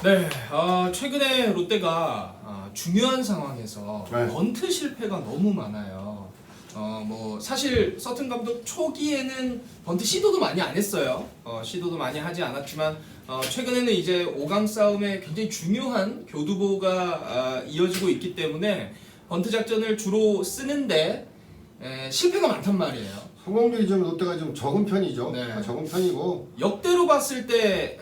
네, 최근에 롯데가 중요한 상황에서 네. 번트 실패가 너무 많아요. 사실 서튼 감독 초기에는 번트 시도도 많이 안 했어요. 시도도 많이 하지 않았지만 최근에는 이제 5강 싸움에 굉장히 중요한 교두보가 이어지고 있기 때문에 번트 작전을 주로 쓰는데 실패가 많단 말이에요. 성공률이 좀 롯데가 좀 적은 편이죠. 네. 적은 편이고 역대로 봤을 때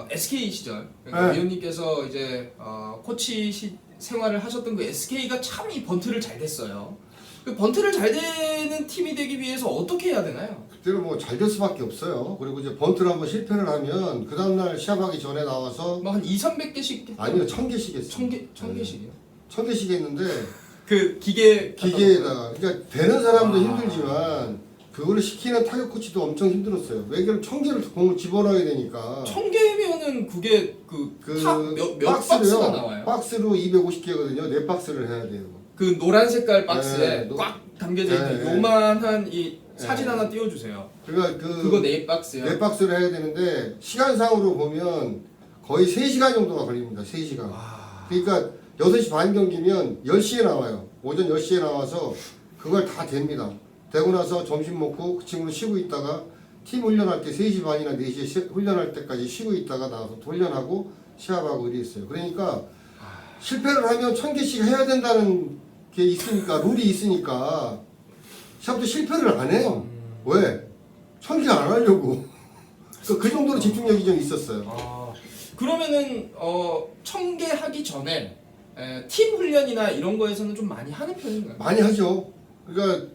SK 시절 그러니까 네. 위원님께서 이제 코치 생활을 하셨던 그 SK가 참 이 번트를 잘 됐어요. 그 번트를 잘 되는 팀이 되기 위해서 어떻게 해야 되나요? 그때는 뭐 잘 될 수밖에 없어요. 그리고 이제 번트를 한번 실패를 하면 그 다음날 시합하기 전에 나와서 뭐 한 2, 300개씩 아니요 1000개씩 했어요. 1000개씩이요? 1000개씩 했는데 그 기계에다가 그러니까 되는 사람도 아. 힘들지만 그거를 시키는 타격 코치도 엄청 힘들었어요. 매개를 1000개를 공을 집어넣어야 되니까 1000개면은 그게 몇 박스로요. 박스가 나와요? 박스로 250개거든요. 4박스를 해야 돼요. 그 노란 색깔 박스에 네, 꽉 담겨져 있는 네, 요만한 이 네. 사진 하나 띄워주세요. 그러니까 그거 4박스요? 4박스를 해야 되는데 시간상으로 보면 거의 3시간 정도가 걸립니다. 3시간. 와. 그러니까 6시 반 경기면 10시에 나와요. 오전 10시에 나와서 그걸 다 됩니다. 되고 나서 점심 먹고 그 친구는 쉬고 있다가 팀 훈련할 때 3시 반이나 4시에 훈련할 때까지 쉬고 있다가 나와서 또 훈련하고 시합하고 이랬어요. 그러니까 실패를 하면 1000개씩 해야 된다는 게 있으니까 룰이 있으니까 시합도 실패를 안 해요. 왜? 1000개 안 하려고. 그 정도로 집중력이 좀 있었어요. 그러면은 1000개 하기 전에 팀 훈련이나 이런 거에서는 좀 많이 하는 편인가요? 많이 하죠. 그러니까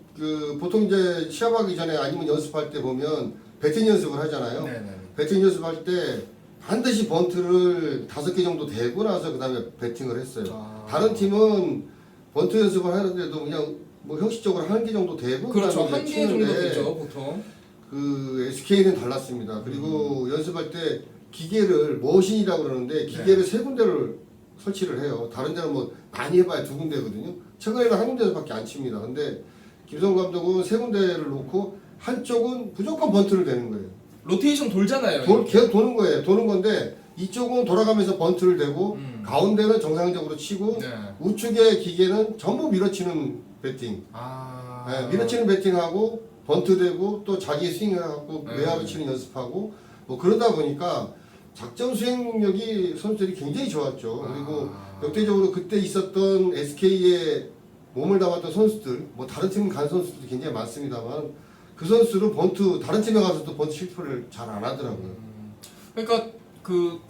보통 이제 시합하기 전에 아니면 연습할 때 보면 배팅 연습을 하잖아요. 네네. 배팅 연습할 때 반드시 번트를 5개 정도 대고 나서 그 다음에 배팅을 했어요. 다른 팀은 번트 연습을 하는데도 그냥 뭐 형식적으로 1개 정도 대고 그렇죠. 그다음에 1개 정도 치는데 되죠 보통. 그 SK는 달랐습니다. 그리고 연습할 때 기계를 머신이라고 그러는데 기계를 3군데를 설치를 해요. 다른 데는 뭐 많이 해봐야 2군데거든요. 최근에는 한 군데서밖에 안 칩니다. 근데 김성 감독은 3군데를 놓고 한쪽은 무조건 번트를 대는 거예요. 로테이션 돌잖아요. 계속 도는 거예요. 도는 건데 이쪽은 돌아가면서 번트를 대고 가운데는 정상적으로 치고 네. 우측의 기계는 전부 밀어치는 배팅. 네, 밀어치는 배팅하고 번트 대고 또 자기 스윙해갖고 네. 외야로 치는 연습하고 뭐 그러다 보니까 작전 수행 능력이 선수들이 굉장히 좋았죠. 그리고 역대적으로 그때 있었던 SK의 몸을 담았던 선수들, 뭐 다른 팀 간 선수들도 굉장히 많습니다만 그 선수들은 번트 다른 팀에 가서도 번트 실패를 잘 안 하더라고요. 그러니까 그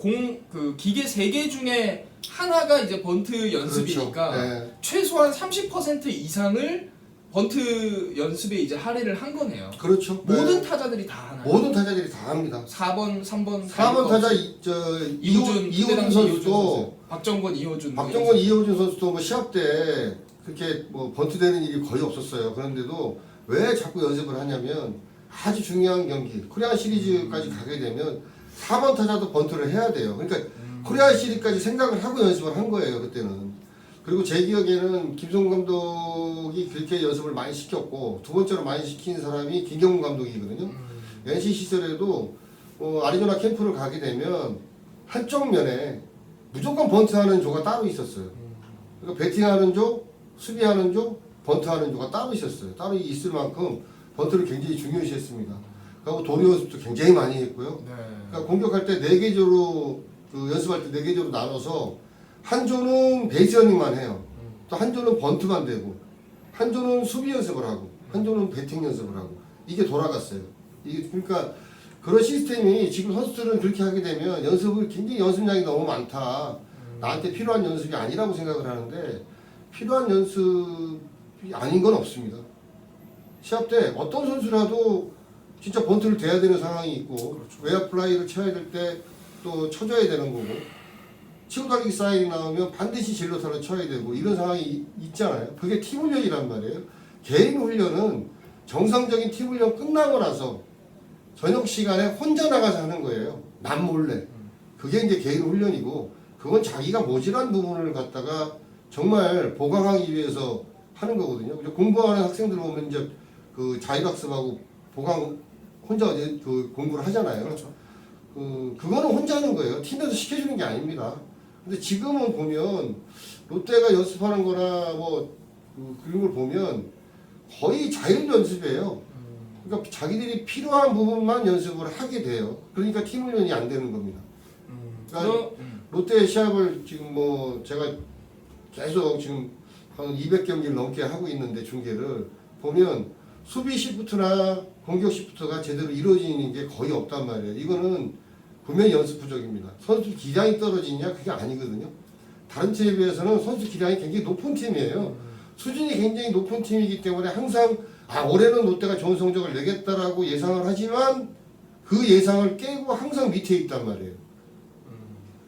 기계 3개 중에 하나가 이제 번트 연습이니까 그렇죠. 네. 최소한 30% 이상을 번트 연습에 이제 할애를 한 거네요. 그렇죠. 모든 네. 타자들이 다 하나요? 모든 타자들이 다 합니다. 4번, 3번 4번 타자 이호준 이호준 선수도 박정권, 이호준 박정권 이호준 선수도 뭐 시합 때 그렇게 뭐 번트 되는 일이 거의 없었어요. 그런데도 왜 자꾸 연습을 하냐면 아주 중요한 경기 코리안 시리즈까지 가게 되면 4번 타자도 번트를 해야 돼요. 그러니까 코리안 시리즈까지 생각을 하고 연습을 한 거예요. 그때는. 그리고 제 기억에는 김성근 감독이 그렇게 연습을 많이 시켰고 두 번째로 많이 시킨 사람이 김경문 감독이거든요. NC 시절에도 아리조나 캠프를 가게 되면 한쪽 면에 무조건 번트하는 조가 따로 있었어요. 그러니까 배팅하는 조, 수비하는 조, 번트하는 조가 따로 있었어요. 따로 있을 만큼 번트를 굉장히 중요시했습니다. 그리고 도리 연습도 굉장히 많이 했고요. 네. 그러니까 공격할 때 4개 조로 연습할 때 4개 조로 나눠서 한 조는 베이스 러닝만 해요. 또 한 조는 번트만 되고 한 조는 수비 연습을 하고 한 조는 배팅 연습을 하고 이게 돌아갔어요. 이게 그러니까 그런 시스템이 지금 선수들은 그렇게 하게 되면 연습을 굉장히 연습량이 너무 많다. 나한테 필요한 연습이 아니라고 생각을 하는데 필요한 연습이 아닌 건 없습니다. 시합 때 어떤 선수라도 진짜 번트를 대야 되는 상황이 있고 그렇죠. 외야 플라이를 쳐야 될 때 또 쳐줘야 되는 거고 치고 달리기 사인이 나오면 반드시 진로타를 쳐야 되고 이런 상황이 있잖아요. 그게 팀 훈련이란 말이에요. 개인 훈련은 정상적인 팀 훈련 끝나고 나서 저녁 시간에 혼자 나가서 하는 거예요. 남 몰래. 그게 이제 개인 훈련이고 그건 자기가 모질한 부분을 갖다가 정말 보강하기 위해서 하는 거거든요. 공부하는 학생들 보면 이제 그 자율학습하고 보강 혼자 그 공부를 하잖아요. 그렇죠. 그거는 혼자 하는 거예요. 팀에서 시켜주는 게 아닙니다. 근데 지금은 보면 롯데가 연습하는 거나 뭐 그런 걸 보면 거의 자율 연습이에요. 그러니까 자기들이 필요한 부분만 연습을 하게 돼요. 그러니까 팀 훈련이 안 되는 겁니다. 그러니까 롯데 시합을 지금 뭐 제가 계속 지금 한 200경기를 넘게 하고 있는데 중계를 보면 수비 시프트나 공격 시프트가 제대로 이루어지는 게 거의 없단 말이에요. 이거는 분명히 연습 부족입니다. 선수 기량이 떨어지냐? 그게 아니거든요. 다른 팀에 비해서는 선수 기량이 굉장히 높은 팀이에요. 수준이 굉장히 높은 팀이기 때문에 항상 올해는 롯데가 좋은 성적을 내겠다라고 예상을 하지만 그 예상을 깨고 항상 밑에 있단 말이에요.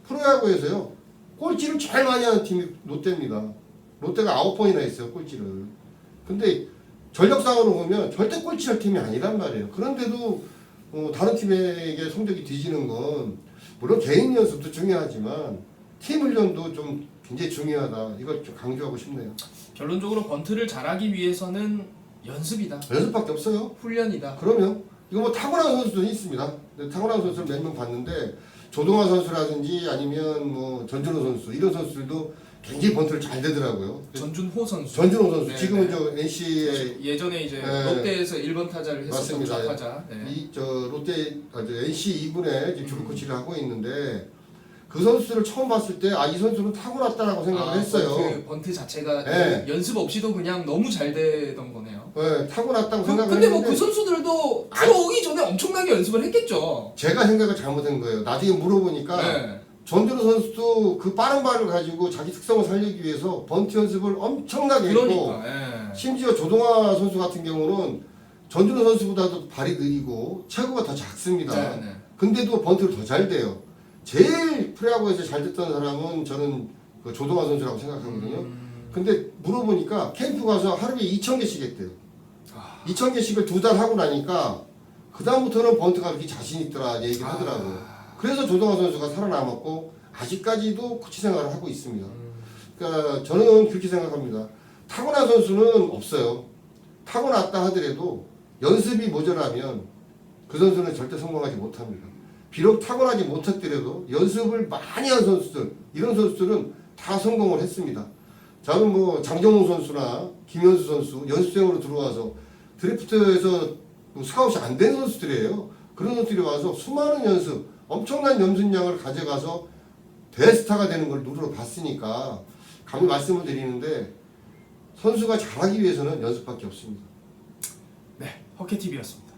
프로야구에서요. 꼴찌를 제일 많이 하는 팀이 롯데입니다. 롯데가 9번이나 했어요. 꼴찌를. 근데 전력상으로 보면 절대 꼴찌할 팀이 아니란 말이에요. 그런데도 다른 팀에게 성적이 뒤지는 건 물론 개인 연습도 중요하지만 팀 훈련도 좀 굉장히 중요하다. 이걸 좀 강조하고 싶네요. 결론적으로 번트를 잘하기 위해서는 연습이다. 연습밖에 없어요. 훈련이다. 그러면 이거 뭐 타고난 선수도 있습니다. 타고난 선수를 몇 명 봤는데 조동화 선수라든지 아니면 뭐 전준호 선수 이런 선수들도 굉장히 번트를 잘 되더라고요. 전준호 선수. 전준호 선수 네, 지금은 네. 저 NC의 예전에 이제 네. 롯데에서 1번 타자를 했었던 맞습니다. 좌타자. 네. 롯데 NC 2군에 지금 주루 코치를 하고 있는데 그 선수를 처음 봤을 때 이 선수는 타고났다라고 생각을 했어요. 번트 자체가 네. 연습 없이도 그냥 너무 잘 되던 거네요. 네, 타고났다고 생각을 근데 뭐 했는데 그 선수들도 프로 오기 전에 엄청나게 연습을 했겠죠. 제가 생각을 잘못한 거예요. 나중에 물어보니까 네. 전준호 선수도 그 빠른 발을 가지고 자기 특성을 살리기 위해서 번트 연습을 엄청나게 했고 그러니까. 예. 심지어 조동화 선수 같은 경우는 전준호 선수보다도 발이 느리고 체구가 더 작습니다. 네, 네. 근데도 번트를 더 잘 돼요. 제일 프로야구에서 잘 됐던 사람은 저는 그 조동화 선수라고 생각하거든요. 근데 물어보니까 캠프 가서 하루에 2,000개씩 했대요. 2,000개씩을 2달 하고 나니까 그 다음부터는 번트가 그렇게 자신 있더라 얘기를 하더라고요. 그래서 조동화 선수가 살아남았고 아직까지도 코치 생활을 하고 있습니다. 그러니까 저는 그렇게 생각합니다. 타고난 선수는 없어요. 타고났다 하더라도 연습이 모자라면 그 선수는 절대 성공하지 못합니다. 비록 타고나지 못했더라도 연습을 많이 한 선수들 이런 선수들은 다 성공을 했습니다. 저는 뭐 장정우 선수나 김현수 선수 연습생으로 들어와서 드래프트에서 스카웃이 안 된 선수들이에요. 그런 선수들이 와서 수많은 연습 엄청난 연습량을 가져가서 대스타가 되는 걸 누르러 봤으니까 감히 말씀을 드리는데 선수가 잘하기 위해서는 연습밖에 없습니다. 네, 허케TV였습니다.